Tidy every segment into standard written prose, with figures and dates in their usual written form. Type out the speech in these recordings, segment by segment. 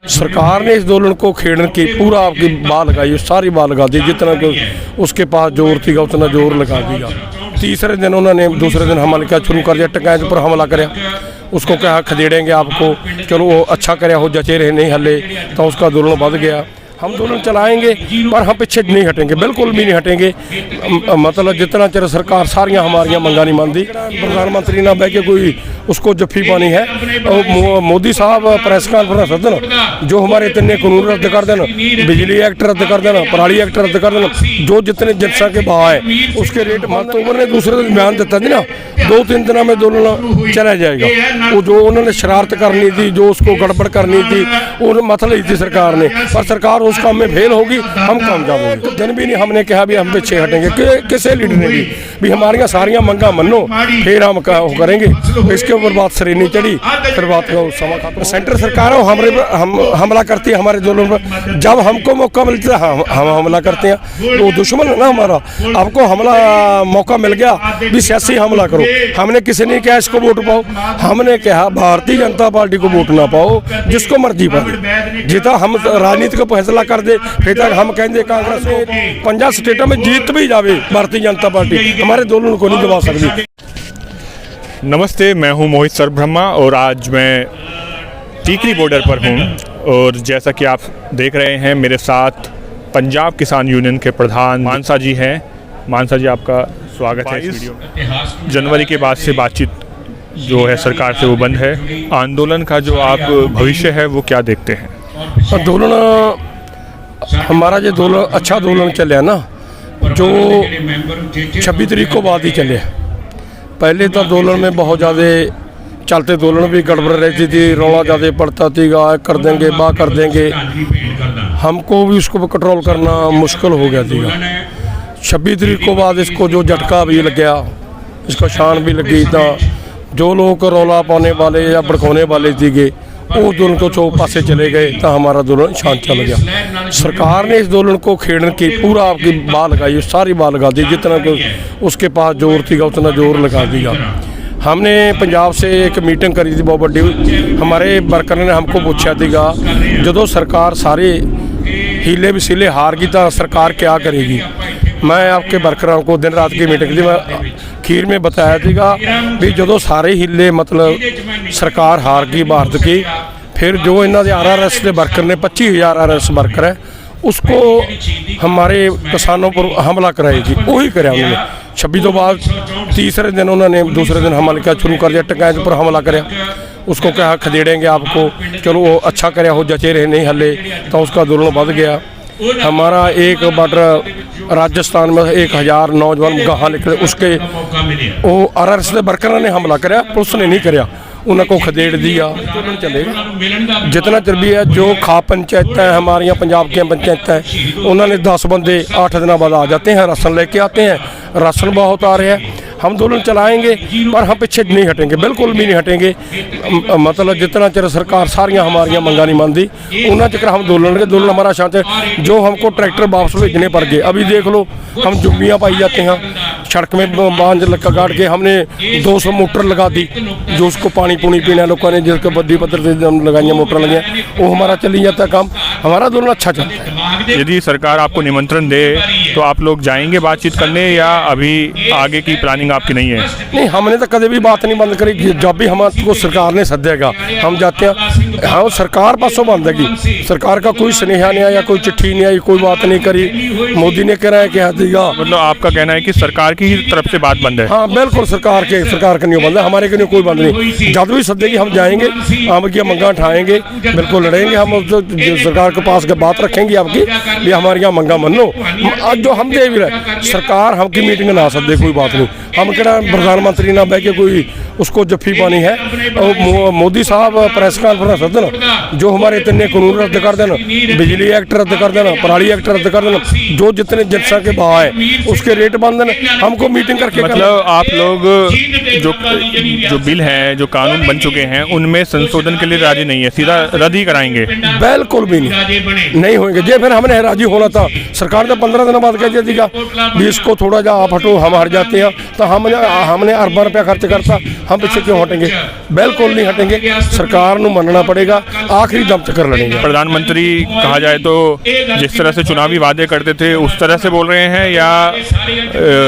सरकार ने इस दोलन को खेड़ने की पूरा आपकी बात लगाई, सारी बात लगा दी, जितना कि उसके पास जोर थी उतना जोर लगा दिया। तीसरे दिन उन्होंने दूसरे दिन हमला क्या शुरू कर दिया, टकैत पर हमला कराया, उसको कहा खदेड़ेंगे आपको। चलो वो अच्छा कराया हो, जचे रहे नहीं हले तो उसका दोलन बढ़ गया। हम दोलन चलाएंगे पर हम पीछे नहीं हटेंगे, बिल्कुल भी नहीं हटेंगे। मतलब जितना चਿਰ सरकार सारियां हमारियां मंगा नहीं मानती, प्रधानमंत्री ना बह के कोई उसको जफ्फी पानी है। मोदी साहब प्रेस कॉन्फ्रेंस सदन, जो हमारे इतने कानून रद्द कर देना, बिजली एक्ट रद्द कर देना, पराली एक्ट रद्द कर देना, जो जितने जनता के भाव है उसके रेट अक्टूबर ने दूसरे दिन बयान दिता थी ना, 2-3 दिनों में दोलन चला जाएगा। वो जो उन्होंने शरारत करनी थी, जो उसको गड़बड़ करनी थी, वो मत ली थी सरकार ने, पर सरकार उस काम में फेल होगी, हम कामयाब होंगे। दिन भी नहीं हमने कहा भी हम पीछे हटेंगे, किसी लीडर ने भी हमारियां सारियां मंगा मनो फिर हम करेंगे। इसके ऊपर बात सरी नहीं चढ़ी, फिर बात का समा खाता। सेंटर सरकार है हमारे पर हमला करती है, हमारे दोनों पर। जब हमको मौका मिलता है हम हमला करते हैं, तो दुश्मन है ना हमारा। आपको हमला मौका मिल गया भी सियासी हमला करो, हमने किसी ने कहा इसको वोट पाओ, हमने कहा भारतीय जनता पार्टी को वोट ना पाओ, जिसको मर्जी पाओ। जितना हम राजनीति का फैसला कर दे, फिर तक हम कहेंगे कांग्रेस को 50 स्टेटों में जीत भी जावे, भारतीय जनता पार्टी हमारे दोनों को नहीं दबा सकती। नमस्ते, मैं हूं मोहित सरब्रह्मा और आज मैं टीकरी बॉर्डर पर हूं। और जैसा कि आप देख रहे हैं, मेरे साथ पंजाब किसान यूनियन के प्रधान मानसा जी हैं। मानसा जी, आपका स्वागत है इस वीडियो में। जनवरी के बाद से बातचीत जो है सरकार से वो बंद है। आंदोलन का जो आप भविष्य है वो क्या देखते हैं? दोलन हमारा जो दोलन अच्छा दोलन चलिया ना, जो 26 तारीख को बाद ही चले। पहले तो दोलन में बहुत ज़्यादा चलते दोलन भी गड़बड़ रहती थी, रौला ज़्यादा पड़ता थी, कर देंगे बा कर देंगे, हमको भी उसको कंट्रोल करना मुश्किल हो गया थी। 26 तारीख को बाद इसको जो झटका भी लग गया, इसको शान भी लगी, तो जो लोग रौला पाने वाले या भड़काने वाले थे वो दोलन को चौ पासे चले गए, तो हमारा दोलन शांत चल गया। सरकार ने इस दोलन को खेड़ने की पूरा आपकी बात लगाई, सारी बात लगा दी, जितना कि उसके पास जोर थी उतना जोर लगा दिया। हमने पंजाब से एक मीटिंग करी थी बहुत बड़ी, हमारे वर्कर ने हमको पूछा था जो सरकार सारे हीले वसीले हार गई तो सरकार क्या करेगी। मैं आपके वर्करों को दिन रात की मीटिंग थी, मैं खीर में बताया था भी जो सारे हीले मतलब सरकार हार गई भारत की, फिर जो इन्हों के RRS के वर्कर ने 25,000 RRS वर्कर है, उसको हमारे किसानों पर हमला कराएगी। वही कराया उन्होंने। 26 तो बाद तीसरे दिन उन्होंने दूसरे दिन हमला क्या शुरू कर दिया, टकैत पर हमला कराया, उसको कहा खदेड़ेंगे आपको। चलो वो अच्छा कराया हो, जचे रहे नहीं हले तो उसका दोलन बढ़ गया। हमारा एक बॉर्डर राजस्थान में 1000 नौजवान गाह निकले, उसके वो RRS के वर्करों ने हमला कराया, पुलिस ने नहीं कराया, उनको खदेड़ दिया। चलेगा जितना चर भी है, जो खा पंचायत है हमारियाँ पंजाब की पंचायत है, उन्होंने 10 बंदे 8 दिनों बाद आ जाते हैं, राशन लेके आते हैं, राशन बहुत आ रहे हैं। हम दोलन चलाएंगे पर हम पीछे नहीं हटेंगे, बिल्कुल भी नहीं हटेंगे। मतलब जितना चर सरकार सारियां हमारियां मंगा नहीं मानती, उतना चक्कर हम दोलन हमारा शांत है। जो हमको ट्रैक्टर वापस भेजने पड़ गए, अभी देख लो हम जुम्मियाँ पाई जाते हैं, सड़क में बांध लगा काट के हमने 200 मोटर लगा दी, जो उसको पानी पुनी पीना लोगों ने जिसको बद्दी पत्थर से लगाई मोटर लगे, वो हमारा चली जाता है काम, हमारा दोलन अच्छा चलता है। यदि सरकार आपको निमंत्रण दे तो आप लोग जाएंगे बातचीत करने, या अभी आगे की प्लानिंग आपकी नहीं है? नहीं, हमने तो कभी भी बात नहीं बंद करी। जब भी हमको सरकार ने सदेगा हम जाते हैं। हाँ, सरकार पासों बंद है, सरकार का कोई स्नेहा नहीं आया, कोई चिट्ठी नहीं आई, कोई बात नहीं करी। मोदी ने कह रहा है क्या देगा, मतलब आपका कहना है कि सरकार की तरफ से बात बंद है? हाँ बिल्कुल, सरकार का नहीं बंद है, हमारे के लिए कोई बंद नहीं। जब भी सदेगी हम जाएंगे, हम की मंगा उठाएंगे, बिल्कुल लड़ेंगे। हम सरकार के पास बात रखेंगे आपकी भी हमारी यहाँ मंगा मनो। आज जो हम दे भी रहे, सरकार हमकी मीटिंग ना सदे, कोई बात नहीं। हम कहना प्रधानमंत्री ना बह के कोई उसको जफ्फी पानी है। और मोदी साहब प्रेस कॉन्फ्रेंस सदन, जो हमारे इतने कानून रद्द कर देना, बिजली एक्ट रद्द कर देना, पराली एक्ट रद्द कर देना, जो जितने जनता के भाव है उसके रेट बंद देना, हमको मीटिंग करके। मतलब आप लोग जो बिल है, जो कानून बन चुके हैं, उनमें संशोधन के लिए राजी नहीं है, सीधा रद्द ही कराएंगे? बिल्कुल भी नहीं, नहीं होंगे जे फिर हमने राजी होना था। सरकार ने 15 दिन बाद कह दिया था भी इसको थोड़ा जा आप हटो, हम हट जाते हैं, तो हमने अरबों रुपया खर्च करता, हम पीछे क्यों हटेंगे? बिल्कुल नहीं हटेंगे, सरकार को मानना पड़ेगा, आखिरी दम तक लड़ेंगे। प्रधानमंत्री कहा जाए तो जिस तरह से चुनावी वादे करते थे उस तरह से बोल रहे हैं, या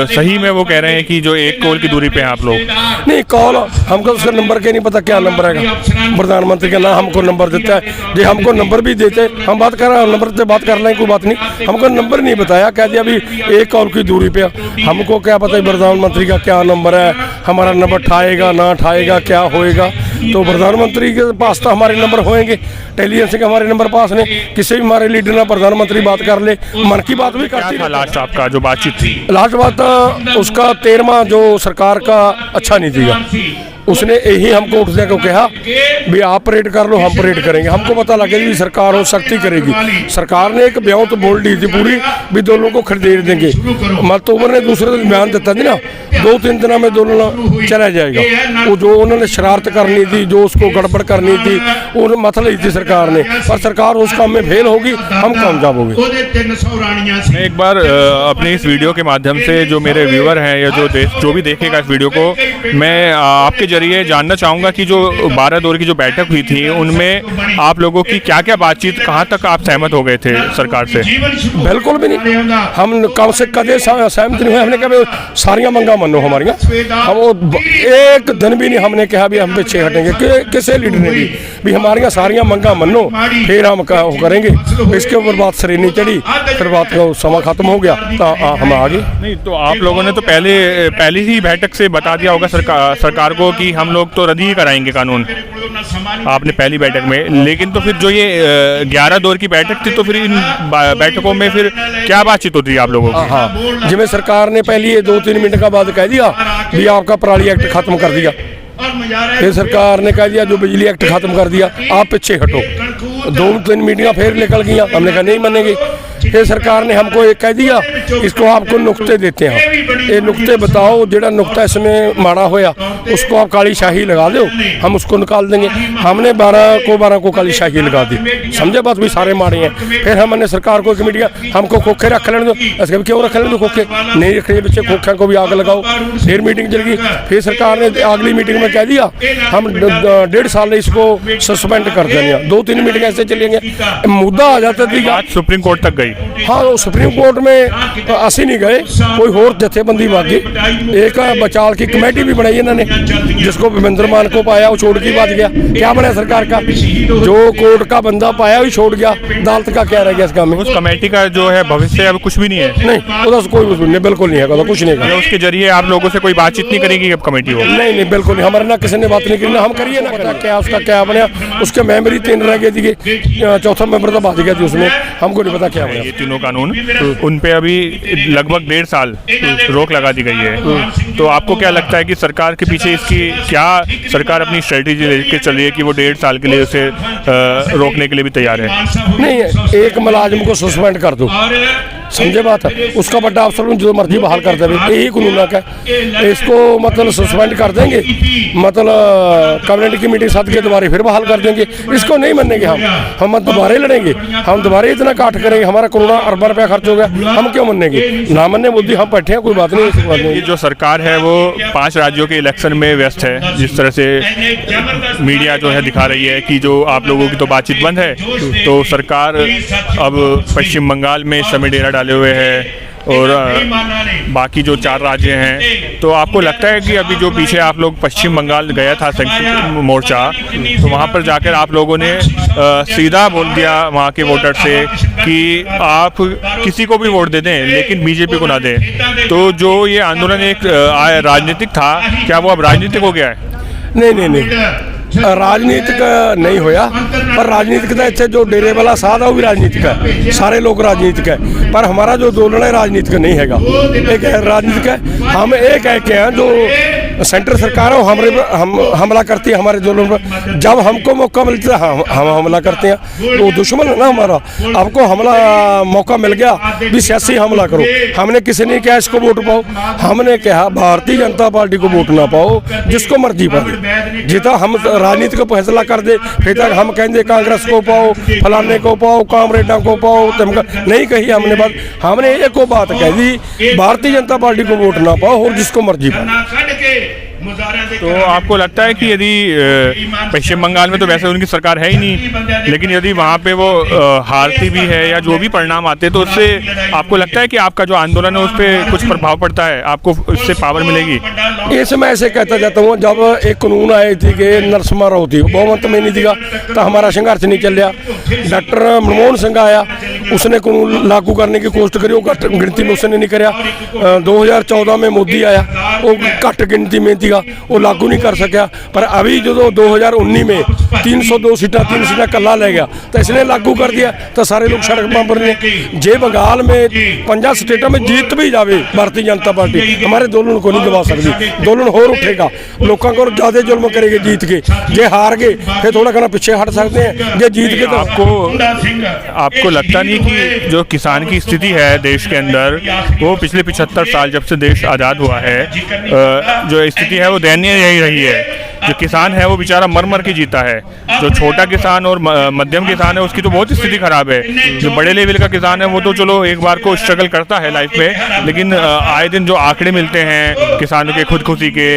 सही में वो कह रहे हैं कि जो 1 कॉल की दूरी पे हैं आप लोग? नहीं, कॉल हमको उसका नंबर के नहीं पता क्या नंबर है, प्रधानमंत्री का ना हमको नंबर देता है। जो हमको नंबर भी देते हम बात कर रहे हैं, नंबर से बात कर लें, कोई बात नहीं, हमको नंबर नहीं बताया, कह दिया अभी 1 कॉल की दूरी पे। हमको क्या पता प्रधानमंत्री का क्या नंबर है, हमारा नंबर ठाएगा ना ठाएगा, क्या होएगा? तो प्रधानमंत्री के पास तो हमारे नंबर होंगे, टेलीविजन से हमारे नंबर पास नहीं, किसी भी हमारे लीडर ना प्रधानमंत्री बात कर ले, मन की बात भी करती है। लास्ट आपका जो बातचीत थी, लास्ट बात उसका 13वां जो सरकार का अच्छा नहीं दिया, उसने यही हमको उठने को कहा भी आप परेड कर लो, हम परेड करेंगे। हमको पता लगे भी सरकार हो सख्ती करेगी। सरकार ने एक बयान तो बोल दी थी पूरी भी दोनों को खरीद देंगे, मत तो उन्होंने दूसरे दिन बयान देता थी ना 2-3 दिन में दोनों चला जाएगा। वो जो उन्होंने शरारत करनी थी, जो उसको गड़बड़ करनी थी, वो मत ली थी सरकार ने, पर सरकार उस काम में फेल होगी, हम कामयाब होंगे। मैं एक बार अपने इस वीडियो के माध्यम से जो मेरे व्यूअर हैं या जो भी देखेगा इस वीडियो को, मैं आपके जरिए जानना चाहूँगा कि जो 12 दौर की जो बैठक हुई थी उनमें आप लोगों की क्या क्या बातचीत, कहाँ तक आप सहमत हो गए थे सरकार से? बिल्कुल भी नहीं, हम कम से कदे सहमत नहीं हुए। हमने कहा सारियाँ मंगा मनो हमारियाँ, हम वो एक दिन भी नहीं हमने कहा भी हम पीछे हटेंगे, किसी लीडर ने भी हमारियाँ सारियाँ मंगा मनो, फिर हम करेंगे। इसके ऊपर बात सरी नहीं चढ़ी, फिर बात का समय खत्म हो गया तो हम आगे। नहीं तो आप लोगों ने तो पहली ही बैठक से बता दिया होगा सरकार को कि हम लोग तो रद्द ही कराएंगे कानून, आपने पहली बैठक में। लेकिन तो फिर जो ये 11 दौर की बैठक थी, तो फिर इन बैठकों में फिर क्या बातचीत होती है आप लोगों की? हाँ, जिसमें सरकार ने पहले 2-3 मिनट का बाद कह दिया भी आपका पराली एक्ट खत्म कर दिया, फिर सरकार ने कह दिया जो बिजली एक्ट खत्म कर दिया, आप पीछे हटो। 2-3 मीटिंग फिर निकल गई, हमने कहा नहीं मानेंगे। फिर सरकार ने हमको एक कह दिया इसको आपको नुक्ते देते हैं, ये नुक्ते बताओ, जेड़ा नुक्ता इसमें माड़ा होया उसको आप काली शाही लगा दो, हम उसको निकाल देंगे। हमने 12 को काली शाही लगा दी, समझे बात भी सारे माड़े हैं। फिर हमने सरकार को कमेटी हमको खोखे रख लेने दो, ऐसे क्यों रख लेने दो खोखे, नहीं रखने बच्चे, खोखे को भी आग लगाओ। फिर मीटिंग चल गई, फिर सरकार ने अगली मीटिंग में कह दिया हम 1.5 साल इसको सस्पेंड कर देंगे। 2-3 मीटिंग ऐसे चलेंगे, मुद्दा आ जाता था सुप्रीम कोर्ट तक गई। हाँ, वो सुप्रीम कोर्ट में असी नहीं गए, कोई होर जथेबंदी बागी, एक बचाव की कमेटी भी बनाई इन्होंने, जिसको भूपेंद्र मान को पाया वो छोड़ के बाद गया। क्या बना सरकार का, जो कोर्ट का बंदा पाया वो छोड़ गया, अदालत का क्या रह गया इस काम में? उस कमेटी का जो है भविष्य अब कुछ भी नहीं है। नहीं, उसका कोई नहीं, बिल्कुल नहीं है, कुछ नहीं है। उसके जरिए आप लोगों से कोई बातचीत नहीं करेगी अब कमेटी हो? नहीं, बिल्कुल नहीं, हमारे ना किसी ने बात नहीं की, ना हम करिए ना पता क्या उसका क्या बना। उसके मेंबर ही 3 रह गए थे, 4था मेंबर तो भाग गया थी उसमें, हमको नहीं पता क्या बना। ये तीनों कानून उन पे अभी लगभग 1.5 साल रोक लगा दी गई है। तो आपको क्या लगता है कि सरकार के पीछे इसकी क्या, सरकार अपनी स्ट्रेटेजी लेके चल रही है कि वो 1.5 साल के लिए उसे रोकने के लिए भी तैयार है? नहीं, एक मुलाजिम को सस्पेंड कर दो, समझे बात है, उसका बड़ा अफसर जो मर्जी बहाल कर देंगे, यही कानून है। इसको मतलब सस्पेंड कर देंगे, मतलब कैबिनेट की मीटिंग सद के दोबारा फिर बहाल कर देंगे। इसको नहीं मानेंगे हम दोबारा लड़ेंगे, हम दोबारा इतना काट करेंगे, हमारा करोड़ों अरबों रुपया खर्च हो गया, हम क्यों मानेंगे? ना मानने बुद्धि हम बैठे हैं, कोई बात नहीं। ये जो सरकार है वो 5 राज्यों के इलेक्शन में व्यस्त है, जिस तरह से मीडिया जो है दिखा रही है कि जो आप लोगों की तो बातचीत बंद है, तो सरकार अब पश्चिम बंगाल में इस समय डेरा डाले हुए है और बाकी जो 4 राज्य हैं। तो आपको लगता है कि अभी जो पीछे आप लोग पश्चिम बंगाल गया था संयुक्त मोर्चा, तो वहाँ पर जाकर आप लोगों ने सीधा बोल दिया वहाँ के वोटर से कि आप किसी को भी वोट दे दें लेकिन बीजेपी को ना दें। तो जो ये आंदोलन एक राजनीतिक था, क्या वो अब राजनीतिक हो गया है? नहीं, राजनीतिक नहीं होया, पर राजनीतिक का इतने जो डेरे वाला साध है वो भी राजनीतिक है, सारे लोग राजनीतिक है, पर हमारा जो आंदोलन है राजनीतिक नहीं हैगा, एक राजनीतिक है। हम एक है के हैं जो सेंटर सरकार है वो हमारे पर हमला करती है हमारे आंदोलन पर। जब हमको मौका मिलता है हम हमला करते हैं। तो दुश्मन है ना हमारा। आपको हमला मौका मिल गया भी सियासी हमला करो। हमने किसी ने कहा इसको वोट पाओ, हमने कहा भारतीय जनता पार्टी को वोट ना पाओ, जिसको मर्जी पाओ। जितना हम राजनीति को फैसला कर दे फिर तक हम कहेंगे कांग्रेस को पाओ, फलाने को पाओ, कामरेडा को पाओ, नहीं कही हमने बात। हमने एक को बात कह दी भारतीय जनता पार्टी को वोट ना पाओ और जिसको मर्जी पाओ। तो आपको लगता है कि यदि पश्चिम बंगाल में तो वैसे उनकी सरकार है ही नहीं, लेकिन यदि वहाँ पे वो हारती भी है या जो भी परिणाम आते हैं तो उससे आपको लगता है कि आपका जो आंदोलन है उस पर कुछ प्रभाव पड़ता है, आपको इससे पावर मिलेगी? ये मैं ऐसे कहता जाता हूँ, जब एक कानून आए थी कि नरसिम्हा राव थी बहुमत में नहीं दिया तो हमारा संघर्ष नहीं चल रहा। डॉक्टर मनमोहन सिंह आया, उसने कानून लागू करने की कोशिश करी, वो घट गिनती में उसने नहीं कराया। 2014 में मोदी आया, वो घट गिनती में थी, वो लागू नहीं कर सका। पर अभी जो 2019 में 302 सीटा 3 सीटा कला ले गया तो इसने लागू कर दिया तो सारे लोग सड़क पर रहे। जे बंगाल में 50 स्टेटों में जीत भी जावे भारतीय जनता पार्टी, हमारे दोलन को नहीं दबा सकती। दोलन होर उठेगा, लोगों को ज्यादा जुल्म करेंगे जीत के। जे हार गए फिर थोड़ा घना पीछे हट सकते हैं, जे जीत के। तो आपको लगता नहीं कि जो किसान की स्थिति है देश के अंदर, वो पिछले 75 साल जब से देश आज़ाद हुआ है, जो स्थिति है वो दयनीय यही रही है। जो किसान है वो बेचारा मर मर के जीता है। जो छोटा किसान और मध्यम किसान है उसकी तो बहुत स्थिति खराब है। जो बड़े लेवल का किसान है वो तो चलो एक बार को स्ट्रगल करता है लाइफ में, लेकिन आए दिन जो आंकड़े मिलते हैं किसानों के खुदकुशी के,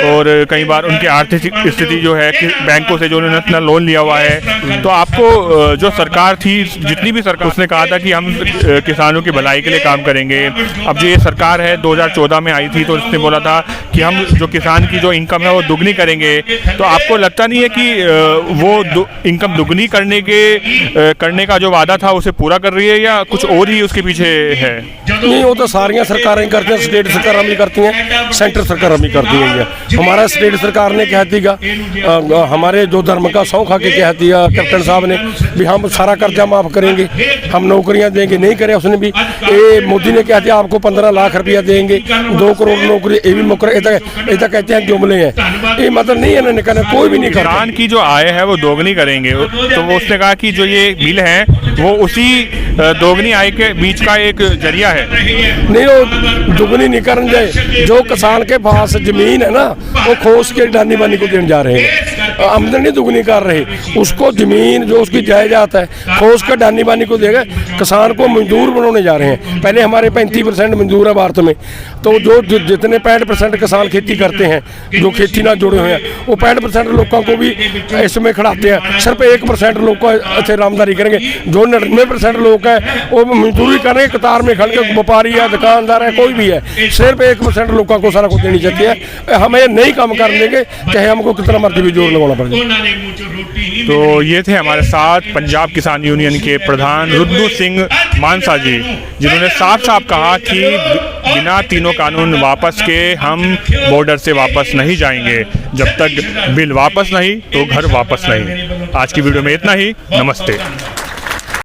और कई बार उनकी आर्थिक स्थिति जो है बैंकों से जो उन्होंने इतना लोन लिया हुआ है। तो आपको जो सरकार थी, जितनी भी सरकार, उसने कहा था कि हम किसानों की भलाई के लिए काम करेंगे। अब जो ये सरकार है 2014 में आई थी तो उसने बोला था कि हम जो किसान की जो इनकम है वो दुगनी करेंगे। तो आपको लगता नहीं है कि वो इनकम दुगनी करने का जो वादा था उसे पूरा कर रही है या कुछ और ही उसके पीछे है? नहीं, वो तो सारियां सरकारें करती हैं, स्टेट सरकार भी करती हैं, सेंटर सरकार भी करती है। हमारा स्टेट सरकार ने कह दिया, हमारे जो धर्म का सौं खा के कह दिया कैप्टन साहब ने भी हम सारा कर्जा माफ करेंगे, हम नौकरियां देंगे। नहीं करे उसने भी। मोदी ने कह दिया आपको 15 लाख रुपया देंगे, 2 करोड़ नौकरी, ये भी मुकर ऐसा कहते हैं जुमले हैं। ये मतलब नहीं है ना, निकलना कोई भी नहीं कर। किसान की जो आय है वो दोगुनी करेंगे, तो वो उसने कहा कि जो ये बिल है वो उसी दोगुनी आय के बीच का एक जरिया है। नहीं, वो दुगनी नहीं करने जाए। जो किसान के पास जमीन है ना वो खोस के डानी बानी को देने जा रहे हैं, आमदनी दुगनी कर रहे। उसको जमीन जो उसकी जायदाद है खोस कर डानी बानी को देगा, किसान को मजदूर बनाने जा रहे हैं। पहले हमारे 35% मजदूर है भारत में, तो जो जितने 65% किसान खेती करते हैं, जो खेती ना जुड़े हुए हैं, वो 65% लोगों को भी इसमें खड़ाते हैं। सिर्फ 1% लोग को अच्छे रामदारी करेंगे। जो 99% लोग हैं वो मजदूरी करेंगे, कतार में खड़ के व्यापारी है, दुकानदार है, कोई भी है। सिर्फ 1% लोगों को सारा कुछ देनी चाहिए है। हम ये नहीं काम कर देंगे चाहे हमको कितना मर्जी भी जोर लगाना पड़े। तो ये थे हमारे साथ पंजाब किसान यूनियन के प्रधान रुद्दू सिंह मानसा जी, जिन्होंने साफ साफ कहा कि बिना तीनों कानून वापस के हम बॉर्डर से वापस नहीं जाएंगे। जब तक बिल वापस नहीं तो घर वापस नहीं। आज की वीडियो में इतना ही। नमस्ते।